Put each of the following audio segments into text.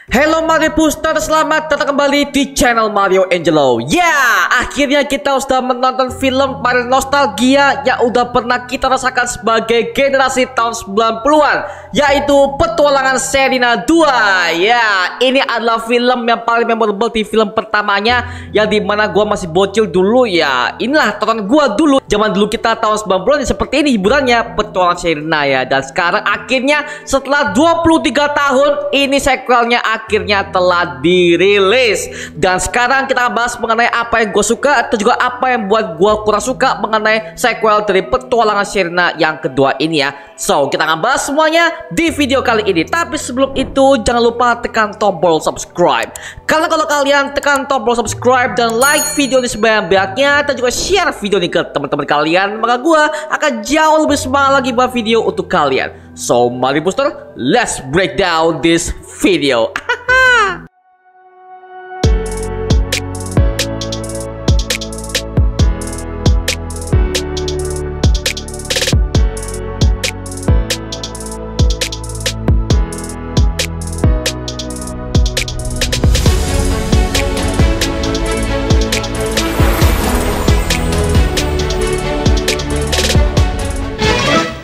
Halo Mario Booster, selamat datang kembali di channel Mario Angelo. Ya, akhirnya kita sudah menonton film paling nostalgia yang udah pernah kita rasakan sebagai generasi tahun 90-an, yaitu Petualangan Sherina 2. Ya, ini adalah film yang paling memorable di film pertamanya, yang dimana gua masih bocil dulu ya. Inilah tonton gua dulu, zaman dulu kita tahun 90-an seperti ini hiburannya, Petualangan Sherina ya. Dan sekarang akhirnya setelah 23 tahun, ini sequelnya akhirnya telah dirilis. Dan sekarang kita bahas mengenai apa yang gue suka atau juga apa yang buat gue kurang suka mengenai sequel dari Petualangan Sherina yang kedua ini ya. So, kita akan bahas semuanya di video kali ini. Tapi sebelum itu, jangan lupa tekan tombol subscribe. Karena kalau kalian tekan tombol subscribe dan like video ini sebanyak-banyaknya, dan juga share video ini ke teman-teman kalian, maka gue akan jauh lebih semangat lagi buat video untuk kalian. So, Mario Booster, let's break down this video.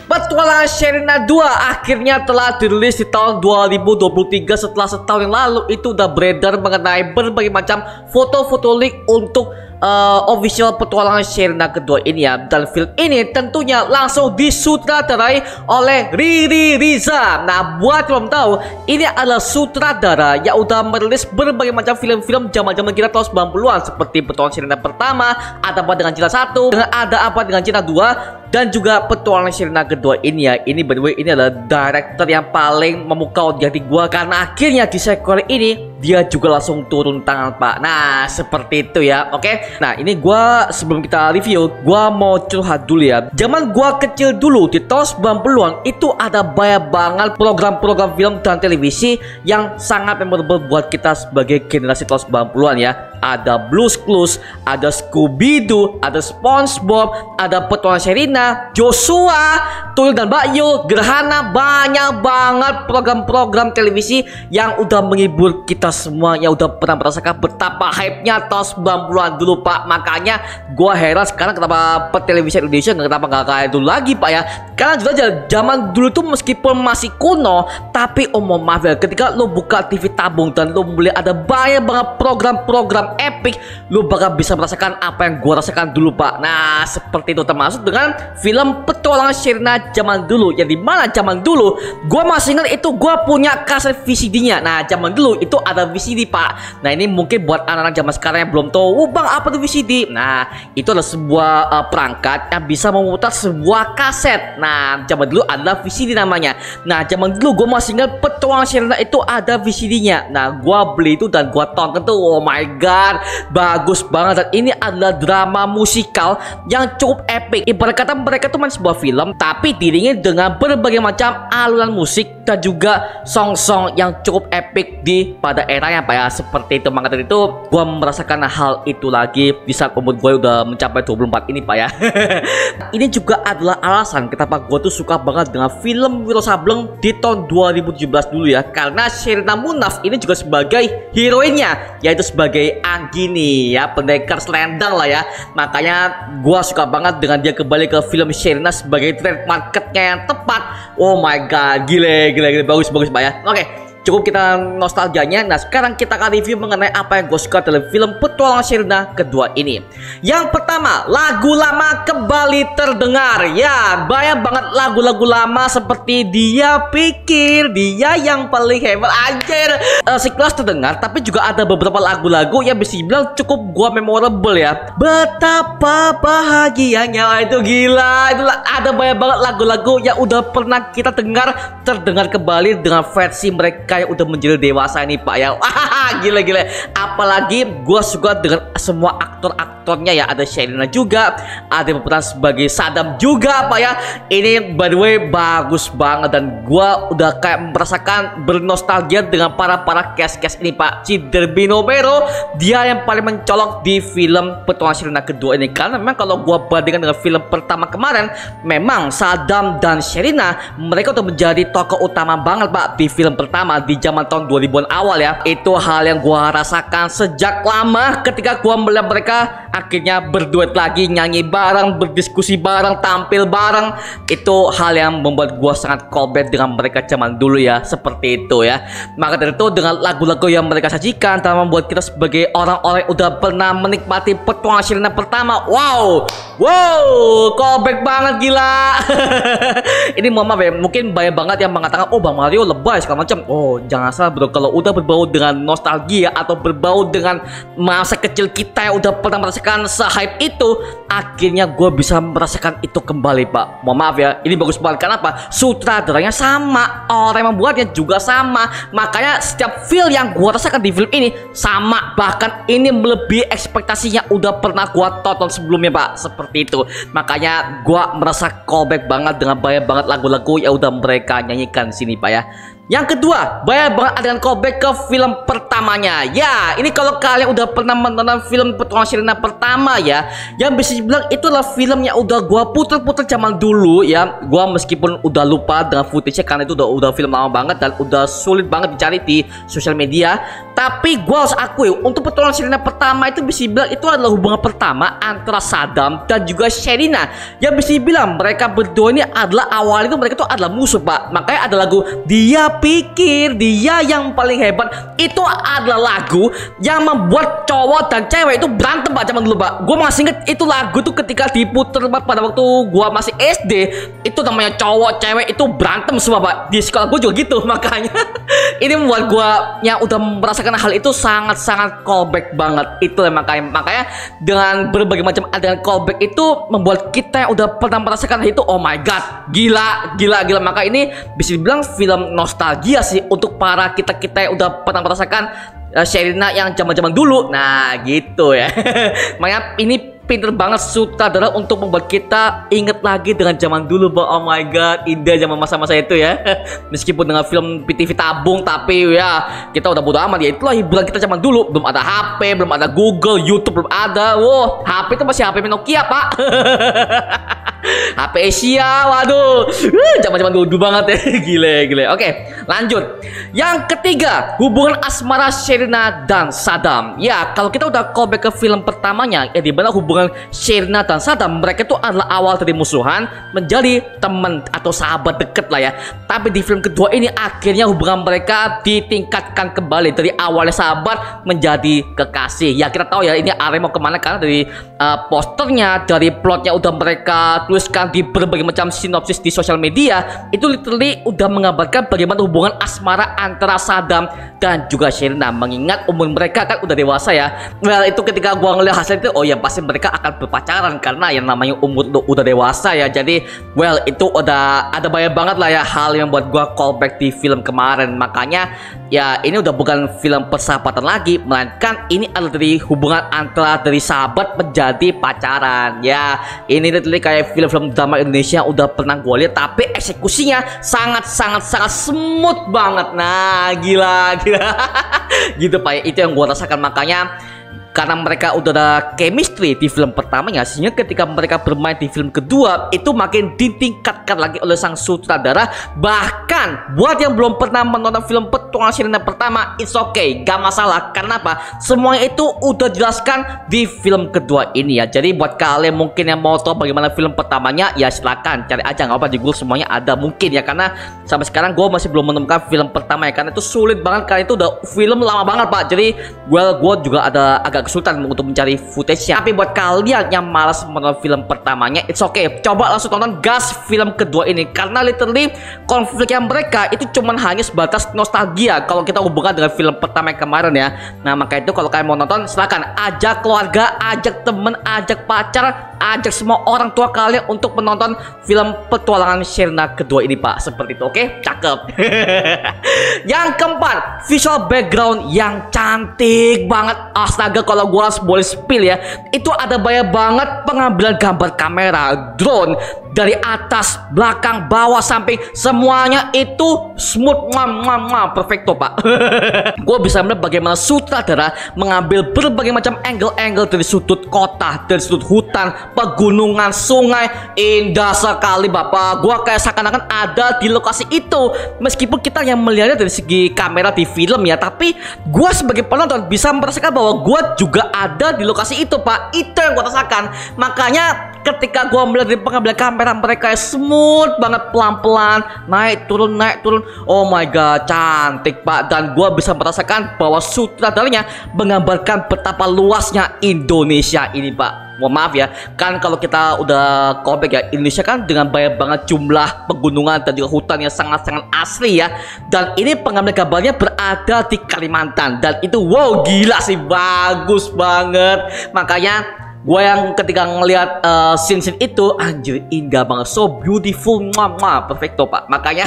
Petualangan Sherina 2 akhirnya telah dirilis di tahun 2023 setelah setahun yang lalu itu udah beredar mengenai berbagai macam foto-foto leak untuk official Petualangan Sherina kedua ini ya. Dan film ini tentunya langsung disutradarai oleh Riri Riza. Nah, buat belum tahu, ini adalah sutradara yang udah merilis berbagai macam film-film zaman-zaman kita tahun 90-an seperti Petualangan Sherina pertama, ada apa dengan Cina 1, dengan ada apa dengan Cina 2, dan juga Petualangan Sherina kedua ini ya. Ini by the way, ini adalah director yang paling memukau di hati gua, karena akhirnya di sequel ini dia juga langsung turun tangan pak. Nah, seperti itu ya. Oke. Nah, ini gua sebelum kita review, gua mau curhat dulu ya. Zaman gua kecil dulu di tahun 90-an itu ada banyak banget program-program film dan televisi yang sangat memorable buat kita sebagai generasi tahun 90-an ya. Ada Blue's Clues, ada Scooby-Doo, ada SpongeBob, ada Petualangan Sherina, Joshua, Tuyul dan Bakyo, Gerhana. Banyak banget program-program televisi yang udah menghibur kita semua, yang udah pernah merasakan betapa hype-nya tahun 90-an dulu pak. Makanya gua heran sekarang kenapa televisi Indonesia kenapa nggak kayak dulu lagi pak ya. Karena juga aja zaman dulu tuh meskipun masih kuno, tapi maaf ya, ketika lo buka TV tabung dan lo melihat ada banyak banget program-program epic, lo bakal bisa merasakan apa yang gua rasakan dulu pak. Nah, seperti itu, termasuk dengan film Petualangan Sherina zaman dulu, yang dimana zaman dulu gua masih ingat itu gua punya kaset VCD-nya. Nah, zaman dulu itu ada VCD pak. Nah, ini mungkin buat anak-anak zaman sekarang yang belum tahu, bang apa tuh VCD? Nah, itu adalah sebuah perangkat yang bisa memutar sebuah kaset. Nah, zaman dulu adalah VCD namanya. Nah, zaman dulu gue masih ingat Petualangan Sherina itu ada VCD-nya. Nah, gue beli itu dan gue tonton tuh. Oh my god, bagus banget. Dan ini adalah drama musikal yang cukup epic. Ibarat kata mereka tuh main sebuah film, tapi diiringi dengan berbagai macam alunan musik dan juga song-song yang cukup epic di pada eranya pak ya. Seperti itu, makanya itu gue merasakan hal itu lagi di saat umur gue udah mencapai 24 ini pak ya. Ini juga adalah alasan kenapa gue tuh suka banget dengan film Wiro Sableng di tahun 2017 dulu ya. Karena Sherina Munaf ini juga sebagai heroinnya, yaitu sebagai Anggini ya, pendekar selendang lah ya. Makanya gue suka banget dengan dia kembali ke film Sherina sebagai trade marketnya yang tepat. Oh my god, gile bagus pak ya. Oke, cukup kita nostalgianya. Nah, sekarang kita akan review mengenai apa yang gue suka dalam film Petualangan Sherina kedua ini. Yang pertama, lagu lama kembali terdengar. Ya, banyak banget lagu-lagu lama seperti Dia Pikir Dia Yang Paling Hebat. Anjir, sekelas terdengar. Tapi juga ada beberapa lagu-lagu yang bisa dibilang cukup gue memorable ya. Betapa bahagianya, itu gila. Itulah, ada banyak banget lagu-lagu yang udah pernah kita dengar terdengar kembali dengan versi mereka yang udah menjadi dewasa ini pak ya. Gila. Apalagi gue suka dengan semua aktor-aktor aktornya ya, ada Sherina juga, ada yang berperan sebagai Saddam juga Pak ya. Ini by the way bagus banget dan gua udah kayak merasakan bernostalgia dengan para cast ini Pak. Cidder Binobero dia yang paling mencolok di film Petualangan Sherina kedua ini, karena memang kalau gua bandingkan dengan film pertama kemarin, memang Saddam dan Sherina mereka udah menjadi tokoh utama banget Pak di film pertama di zaman tahun 2000-an awal ya. Itu hal yang gua rasakan sejak lama ketika gua melihat mereka akhirnya berduet lagi, nyanyi bareng, berdiskusi bareng, tampil bareng. Itu hal yang membuat gua sangat callback dengan mereka zaman dulu ya, seperti itu ya. Maka dari itu dengan lagu-lagu yang mereka sajikan telah membuat kita sebagai orang-orang yang udah pernah menikmati Petualangan Sherina pertama, wow callback banget gila. Ini mohon maaf ya, mungkin banyak banget yang mengatakan oh Bang Mario lebay segala macam. Oh jangan salah bro, kalau udah berbau dengan nostalgia atau berbau dengan masa kecil kita yang udah pernah merasakan se-hype itu, akhirnya gue bisa merasakan itu kembali Pak. Mohon maaf ya, ini bagus banget. Kenapa? Sutradaranya sama, orang yang membuatnya juga sama, makanya setiap feel yang gue rasakan di film ini sama, bahkan ini melebihi ekspektasinya udah pernah gue tonton sebelumnya Pak, seperti itu. Makanya gue merasa callback banget dengan banyak banget lagu-lagu yang udah mereka nyanyikan sini Pak ya. Yang kedua, banyak banget adegan callback ke film pertamanya. Ya, ini kalau kalian udah pernah menonton film Petualangan Sherina pertama ya, yang bisa dibilang itu adalah film yang udah gua puter-puter zaman dulu ya. Gua meskipun udah lupa dengan footage-nya karena itu udah film lama banget dan udah sulit banget dicari di sosial media. Tapi gua harus akui, untuk Petualangan Sherina pertama itu bisa dibilang itu adalah hubungan pertama antara Saddam dan juga Sherina. Yang bisa dibilang mereka berdua ini adalah awal itu mereka itu adalah musuh Pak. Makanya ada lagu Dia Pikir Dia Yang Paling Hebat, itu adalah lagu yang membuat cowok dan cewek itu berantem Pak zaman dulu Pak. Gue masih inget itu lagu tuh ketika diputer pada waktu gue masih SD. Itu namanya cowok cewek itu berantem semua Pak. Di sekolah gue juga gitu. Makanya ini membuat gue yang udah merasakan hal itu sangat-sangat callback banget. Itu makanya dengan berbagai macam adegan callback itu membuat kita yang udah pernah merasakan hal itu, oh my god, gila. Maka ini bisa dibilang film nostalgia sih untuk para kita yang udah pernah merasakan Sherina yang zaman-zaman dulu. Nah gitu ya. Makanya ini pinter banget sutradara untuk membuat kita inget lagi dengan zaman dulu Bang. Oh my god, indah zaman masa-masa itu ya. Meskipun dengan film PTV tabung, tapi ya kita udah bodo amat ya. Itulah hiburan kita zaman dulu. Belum ada HP, belum ada Google, YouTube belum ada. Wow, HP itu masih HP Nokia Pak. HP Asia, waduh, zaman-zaman dulu banget ya. Gile. Oke, lanjut. Yang ketiga, hubungan asmara Sherina dan Saddam. Ya, kalau kita udah callback ke film pertamanya, ya dimana hubungan Sherina dan Saddam, mereka itu adalah awal dari musuhan menjadi teman atau sahabat deket lah ya. Tapi di film kedua ini akhirnya hubungan mereka ditingkatkan kembali dari awalnya sahabat menjadi kekasih. Ya kita tahu ya ini arah mau kemana karena dari posternya, dari plotnya udah mereka tuliskan di berbagai macam sinopsis di sosial media. Itu literally udah mengabarkan bagaimana hubungan asmara antara Saddam dan juga Sherina. Mengingat umur mereka kan udah dewasa ya. Well itu ketika gua ngeliat hasil itu, oh ya pasti mereka akan berpacaran karena yang namanya umur udah dewasa ya. Jadi well itu udah ada banyak banget lah ya hal yang buat gua callback di film kemarin. Makanya ya ini udah bukan film persahabatan lagi, melainkan ini adalah dari hubungan antara dari sahabat menjadi pacaran. Ya ini literally kayak film-film drama Indonesia yang udah pernah gue lihat, tapi eksekusinya sangat smooth banget. Nah gila gitu Pak ya. Itu yang gue rasakan. Makanya karena mereka udah ada chemistry di film pertamanya, sehingga ketika mereka bermain di film kedua itu makin ditingkatkan lagi oleh sang sutradara. Bahkan buat yang belum pernah menonton film Petualangan Sherina pertama, it's okay, gak masalah. Karena apa? Semuanya itu udah jelaskan di film kedua ini ya. Jadi buat kalian mungkin yang mau tahu bagaimana film pertamanya, ya silakan cari aja, nggak apa di Google, semuanya ada mungkin ya. Karena sampai sekarang gue masih belum menemukan film pertama ya, karena itu sulit banget, karena itu udah film lama banget Pak. Jadi gue juga ada agak kesulitan untuk mencari footage-nya. Tapi buat kalian yang malas menonton film pertamanya, it's okay, coba langsung tonton gas film kedua ini. Karena literally konflik yang mereka itu cuman hanya sebatas nostalgia kalau kita hubungkan dengan film pertama yang kemarin ya. Nah maka itu kalau kalian mau nonton, silahkan ajak keluarga, ajak temen, ajak pacar, ajak semua orang tua kalian untuk menonton film petualangan Sherina kedua ini Pak. Seperti itu, oke? Cakep. Yang keempat, visual background yang cantik banget. Astaga, kalau gua boleh spill ya, itu ada banyak banget pengambilan gambar kamera drone dari atas, belakang, bawah, samping, semuanya itu smooth, perfecto Pak. Gue bisa melihat bagaimana sutradara mengambil berbagai macam angle-angle dari sudut kota, dari sudut hutan, pegunungan, sungai. Indah sekali Bapak. Gue kayak seakan-akan ada di lokasi itu. Meskipun kita yang melihatnya dari segi kamera di film ya, tapi gue sebagai penonton bisa merasakan bahwa gue juga ada di lokasi itu Pak. Itu yang gue rasakan. Makanya ketika gue melihat dari pengambilan kamera mereka smooth banget, pelan-pelan naik turun, oh my god, cantik Pak. Dan gue bisa merasakan bahwa sutradaranya menggambarkan betapa luasnya Indonesia ini Pak. Mohon maaf ya, kan kalau kita udah callback ya, Indonesia kan dengan banyak banget jumlah pegunungan dan juga hutan yang sangat-sangat asli ya. Dan ini pengambilan gambarnya berada di Kalimantan, dan itu wow, gila sih, bagus banget. Makanya gue yang ketika ngelihat scene itu, anjir indah banget, so beautiful, perfecto Pak. Makanya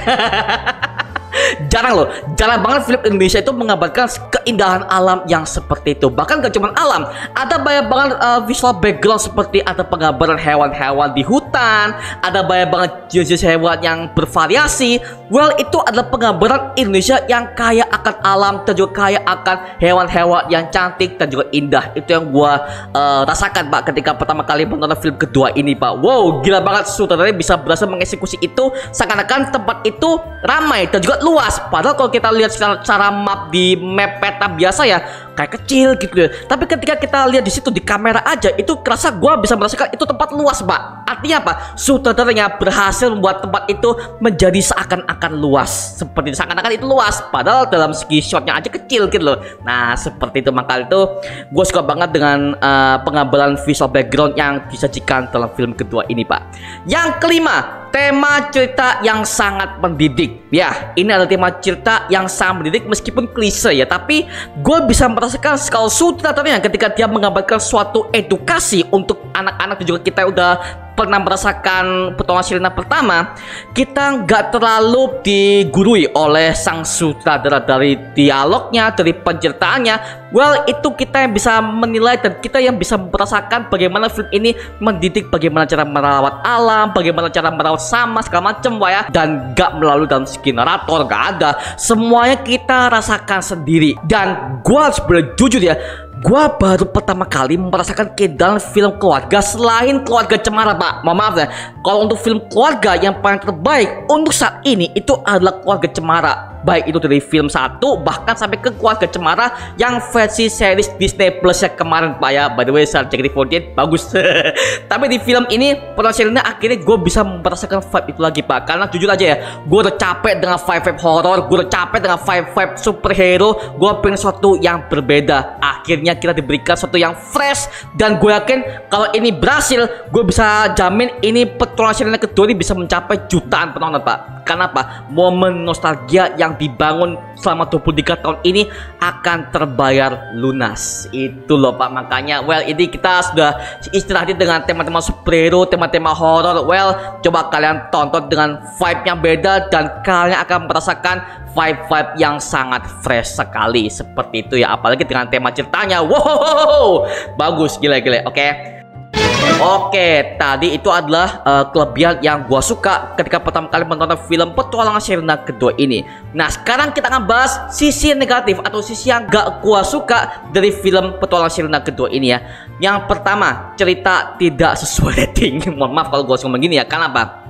jarang banget film Indonesia itu menggambarkan keindahan alam yang seperti itu. Bahkan gak cuma alam, ada banyak banget visual background, seperti ada penggambaran hewan-hewan di hutan, ada banyak banget jenis hewan yang bervariasi. Well, itu adalah penggambaran Indonesia yang kaya akan alam dan juga kaya akan hewan-hewan yang cantik dan juga indah. Itu yang gua rasakan Pak ketika pertama kali menonton film kedua ini Pak. Wow, gila banget, sutradaranya bisa berhasil mengeksekusi itu seakan-akan tempat itu ramai dan juga luas. Padahal kalau kita lihat secara map di map peta biasa ya kayak kecil gitu ya. Tapi ketika kita lihat di situ di kamera aja, itu kerasa gua bisa merasakan itu tempat luas Pak. Artinya apa? Sutradaranya berhasil membuat tempat itu menjadi seakan-akan luas. Seperti seakan-akan itu luas, padahal dalam segi shotnya aja kecil gitu loh. Nah seperti itu, maka itu gue suka banget dengan pengambilan visual background yang disajikan dalam film kedua ini Pak. Yang kelima, tema cerita yang sangat mendidik. Ya, ini adalah tema cerita yang sangat mendidik meskipun klise ya, tapi gue bisa merasakan kalau sutradaranya ketika dia menggambarkan suatu edukasi untuk anak-anak dan juga kita udah pernah merasakan petualangan Sherina pertama, kita nggak terlalu digurui oleh sang sutradara dari dialognya, dari penceritaannya. Well, itu kita yang bisa menilai dan kita yang bisa merasakan bagaimana film ini mendidik, bagaimana cara merawat alam, bagaimana cara merawat sama segala macam ya. Dan gak melalui dalam segi narator, gak ada. Semuanya kita rasakan sendiri. Dan gue harus jujur ya, gua baru pertama kali merasakan keindahan film keluarga selain Keluarga Cemara Pak. Mohon maaf ya, kalau untuk film keluarga yang paling terbaik untuk saat ini itu adalah Keluarga Cemara. Baik itu dari film 1 bahkan sampai ke Keluarga Cemara yang versi series Disney Plus ya kemarin Pak ya. By the way, JKT48 bagus. Tapi di film ini petualangan Sherina akhirnya gue bisa merasakan vibe itu lagi Pak. Karena jujur aja ya, gue udah capek dengan vibe horror, gue udah capek dengan vibe superhero. Gue pengen sesuatu yang berbeda. Akhirnya kita diberikan sesuatu yang fresh, dan gue yakin kalau ini berhasil, gue bisa jamin ini petualangan Sherina kedua ini bisa mencapai jutaan penonton Pak. Karena apa? Momen nostalgia yang dibangun selama 23 tahun ini akan terbayar lunas. Itu loh Pak. Makanya well, ini kita sudah istirahat dengan tema-tema superhero, tema-tema horror. Well, coba kalian tonton dengan vibe yang beda dan kalian akan merasakan vibe-vibe yang sangat fresh sekali. Seperti itu ya, apalagi dengan tema ceritanya. Wow, bagus, gila-gila. Oke, tadi itu adalah kelebihan yang gua suka ketika pertama kali menonton film petualangan Sherina kedua ini. Nah, sekarang kita akan bahas sisi negatif atau sisi yang gak gua suka dari film petualangan Sherina kedua ini ya. Yang pertama, cerita tidak sesuai rating. Mohon maaf kalau gua ngomong gini ya, kenapa?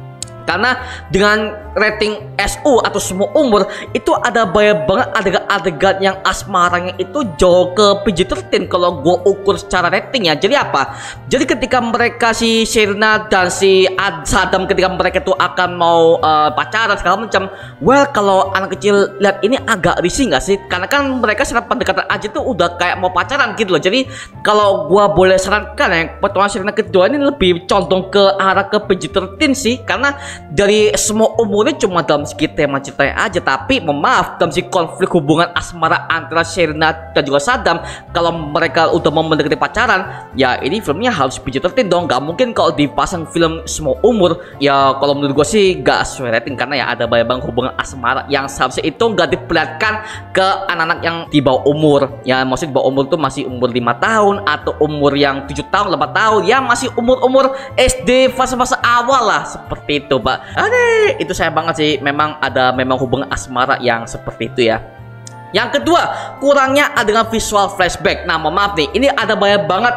Karena dengan rating SU atau semua umur itu ada banyak banget adegan-adegan yang asmaranya itu jauh ke PG-13 kalau gue ukur secara ratingnya. Jadi apa? Jadi ketika mereka si Sherina dan si Sadam ketika mereka itu akan mau pacaran segala macam, well kalau anak kecil lihat ini agak risih nggak sih? Karena kan mereka secara pendekatan aja tuh udah kayak mau pacaran gitu loh. Jadi kalau gue boleh sarankan ya, petualangan Sherina kedua ini lebih condong ke arah ke PG-13 sih, karena dari semua umurnya cuma dalam segi tema ceritanya aja, tapi maaf dalam segi konflik hubungan asmara antara Sherina dan juga Saddam, kalau mereka udah mau mendekati pacaran, ya ini filmnya harus PG-13 dong. Gak mungkin kalau dipasang film semua umur. Ya kalau menurut gue sih gak sesuai rating, karena ya ada banyak hubungan asmara yang seharusnya itu gak diperlihatkan ke anak-anak yang di bawah umur. Ya maksudnya di bawah umur tuh masih umur 5 tahun atau umur yang 7 tahun 8 tahun, ya masih umur-umur SD fase-fase awal lah, seperti itu Pak. Itu saya banget sih, memang ada hubungan asmara yang seperti itu ya. Yang kedua, kurangnya adegan visual flashback. Nah, maaf nih, ini ada banyak banget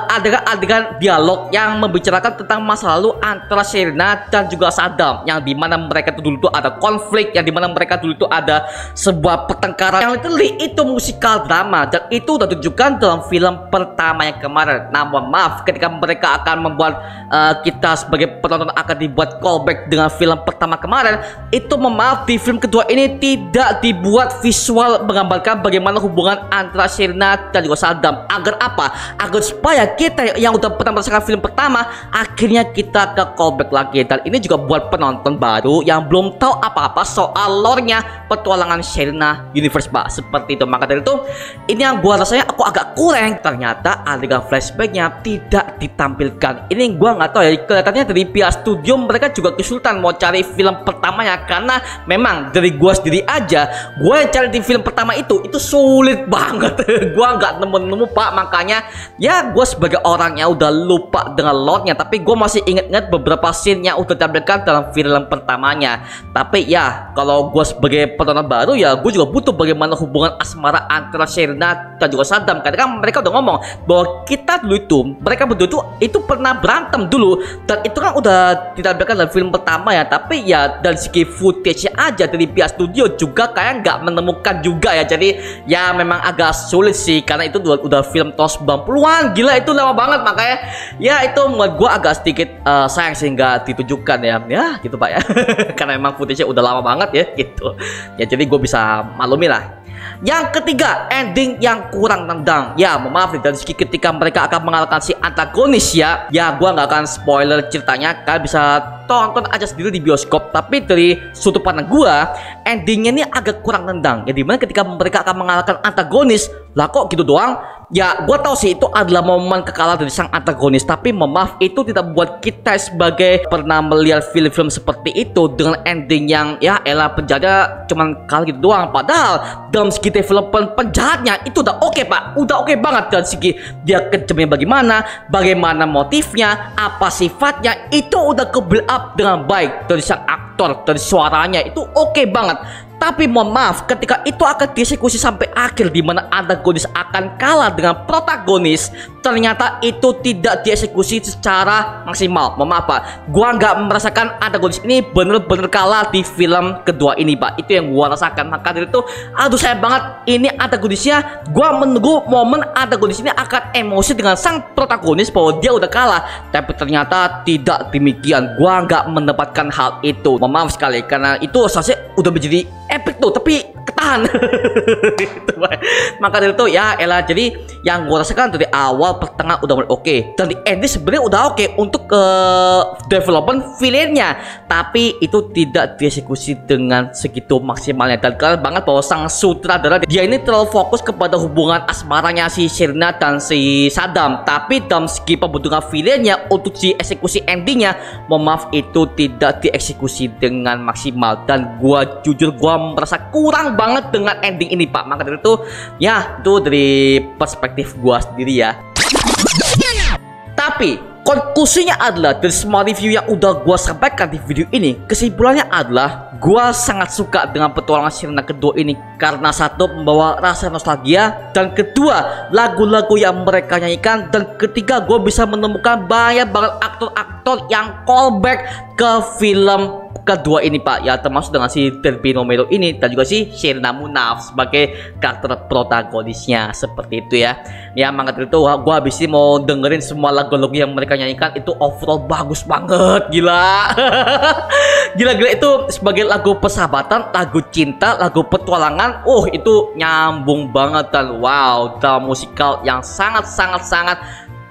adegan-adegan dialog yang membicarakan tentang masa lalu antara Sherina dan juga Saddam, yang dimana mereka dulu tuh ada konflik, yang dimana mereka dulu tuh ada sebuah pertengkaran yang literally itu musikal drama, dan itu udah ditunjukkan dalam film pertama yang kemarin. Nah, maaf, ketika mereka akan membuat kita sebagai penonton akan dibuat callback dengan film pertama kemarin, itu maaf di film kedua ini tidak dibuat visual menggambarkan bagaimana hubungan antara Sherina dan juga Saddam. Agar apa? Agar supaya kita yang udah pernah merasakan film pertama, akhirnya kita ke callback lagi. Dan ini juga buat penonton baru yang belum tahu apa-apa soal lore-nya petualangan Sherina Universe, Pak. Seperti itu. Maka dari itu, ini yang gua rasanya aku agak kurang. Ternyata adegan flashbacknya tidak ditampilkan. Ini gua nggak tahu ya, kelihatannya dari pihak studio mereka juga kesulitan mau cari film pertamanya, karena memang dari gua sendiri aja, gua yang cari di film pertama itu sulit banget. Gua nggak nemu-nemu Pak, makanya ya gue sebagai orang yang udah lupa dengan lore-nya, tapi gue masih inget-inget beberapa scene yang udah ditampilkan dalam film pertamanya. Tapi ya kalau gue sebagai penonton baru, ya gue juga butuh bagaimana hubungan asmara antara Sherina dan juga Saddam, karena kan mereka udah ngomong bahwa kita dulu itu, mereka berdua itu pernah berantem dulu, dan itu kan udah ditampilkan dalam film pertama ya. Tapi ya dari segi footage-nya aja dari pihak studio juga kayak nggak menemukan juga ya. Jadi ya memang agak sulit sih, karena itu udah film tahun 90-an. Gila, itu lama banget, makanya ya itu membuat gue agak sedikit sayang sih nggak ditunjukkan ya. Ya gitu Pak ya. Karena memang footage-nya udah lama banget ya gitu. Ya jadi gue bisa maklumi lah. Yang ketiga, ending yang kurang tendang. Ya maaf nih, dari segi ketika mereka akan mengalahkan si antagonis ya gua nggak akan spoiler ceritanya, kalian bisa tonton aja sendiri di bioskop. Tapi dari sudut pandang gua, endingnya ini agak kurang tendang. Ya dimana ketika mereka akan mengalahkan antagonis, lah kok gitu doang. Ya gua tahu sih itu adalah momen kekalahan dari sang antagonis, tapi maaf itu tidak membuat kita sebagai pernah melihat film-film seperti itu dengan ending yang ya elah penjahatnya cuman kalah gitu doang. Padahal dalam segi development penjahatnya itu udah oke Pak, udah oke banget. Dari segi dia kejamnya bagaimana motifnya, apa sifatnya, itu udah ke build up dengan baik. Dari sang aktor, dari suaranya itu oke banget. Tapi mohon maaf, ketika itu akan dieksekusi sampai akhir, di mana antagonis akan kalah dengan protagonis, ternyata itu tidak dieksekusi secara maksimal. Mohon maaf Pak, gua nggak merasakan antagonis ini bener-bener kalah di film kedua ini Pak. Itu yang gua rasakan. Maka dari itu, aduh sayang banget ini antagonisnya. Gua menunggu momen antagonis ini akan emosi dengan sang protagonis bahwa dia udah kalah, tapi ternyata tidak demikian. Gua nggak mendapatkan hal itu. Mohon maaf sekali, karena itu seharusnya udah menjadi epic tuh, tapi ketahan. Maka dari itu ya elah, jadi yang gue rasakan dari awal pertengahan udah mulai oke, dan di ending sebenarnya udah oke untuk development villainnya, tapi itu tidak dieksekusi dengan segitu maksimalnya. Dan kalian banget bahwa sang sutradara dia ini terlalu fokus kepada hubungan asmaranya si Sherina dan si Saddam, tapi dalam segi pembentukan villainnya untuk si eksekusi endingnya, mohon maaf itu tidak dieksekusi dengan maksimal. Dan gua jujur gua merasa kurang banget dengan ending ini Pak. Maka dari itu ya itu dari perspektif gua sendiri ya. Tapi konklusinya adalah dari semua review yang udah gua sampaikan di video ini, kesimpulannya adalah gua sangat suka dengan petualangan Sherina kedua ini, karena satu membawa rasa nostalgia, dan kedua lagu-lagu yang mereka nyanyikan, dan ketiga gua bisa menemukan banyak banget aktor-aktor yang callback ke film kedua ini Pak, ya termasuk dengan si Derby Romero ini dan juga si Sherina Munaf sebagai karakter protagonisnya. Seperti itu ya. Ya maka itu gua habis ini mau dengerin semua lagu-lagu yang mereka nyanyikan, itu overall bagus banget, gila. Gila-gila, itu sebagai lagu persahabatan, lagu cinta, lagu petualangan, itu nyambung banget. Dan wow, drama musikal yang sangat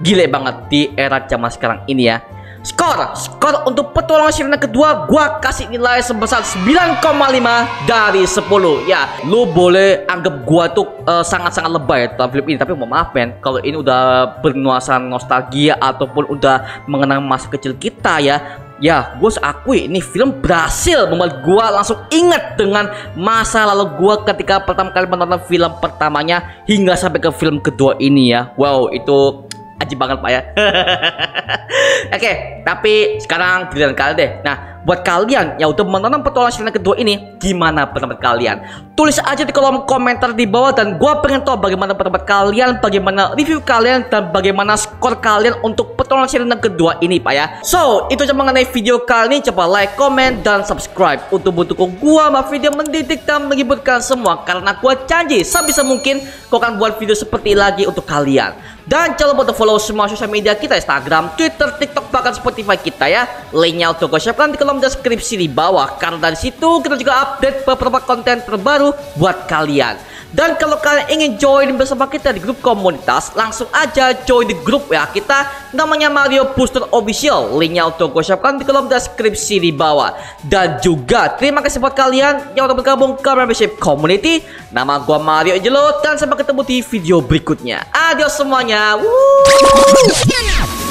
gile banget di era zaman sekarang ini ya. Skor untuk petualangan Sherina kedua gua kasih nilai sebesar 9,5 dari 10. Ya, lu boleh anggap gua tuh sangat-sangat lebay dalam film ini, tapi mohon maaf men, kalau ini udah bernuansa nostalgia ataupun udah mengenang masa kecil kita ya, gue akui ini film berhasil membuat gue langsung ingat dengan masa lalu gue ketika pertama kali menonton film pertamanya hingga sampai ke film kedua ini ya. Wow, itu ajib banget pak ya. Oke, tapi sekarang giliran kalian deh. Nah, buat kalian yang udah menonton petualangan Sherina kedua ini, gimana pendapat kalian? Tulis aja di kolom komentar di bawah, dan gue pengen tahu bagaimana pendapat kalian, bagaimana review kalian, dan bagaimana skor kalian untuk petualangan Sherina kedua ini pak ya. So, itu aja mengenai video kali ini. Coba like, comment, dan subscribe untuk mendukung gue buat video mendidik dan menghiburkan semua, karena gue janji sebisa mungkin gue akan buat video seperti ini lagi untuk kalian. Dan jangan lupa untuk follow semua sosial media kita, Instagram, Twitter, TikTok, bahkan Spotify kita ya. Linknya untuk gue siapkan di kolom deskripsi di bawah, karena dari situ kita juga update beberapa konten terbaru buat kalian. Dan kalau kalian ingin join bersama kita di grup komunitas, langsung aja join di grup ya kita, namanya Mario Booster Official. Linknya untuk gue siapkan di kolom deskripsi di bawah. Dan juga terima kasih buat kalian yang udah bergabung ke membership community. Nama gue Mario Angelo, dan sampai ketemu di video berikutnya. Adios semuanya. Woo!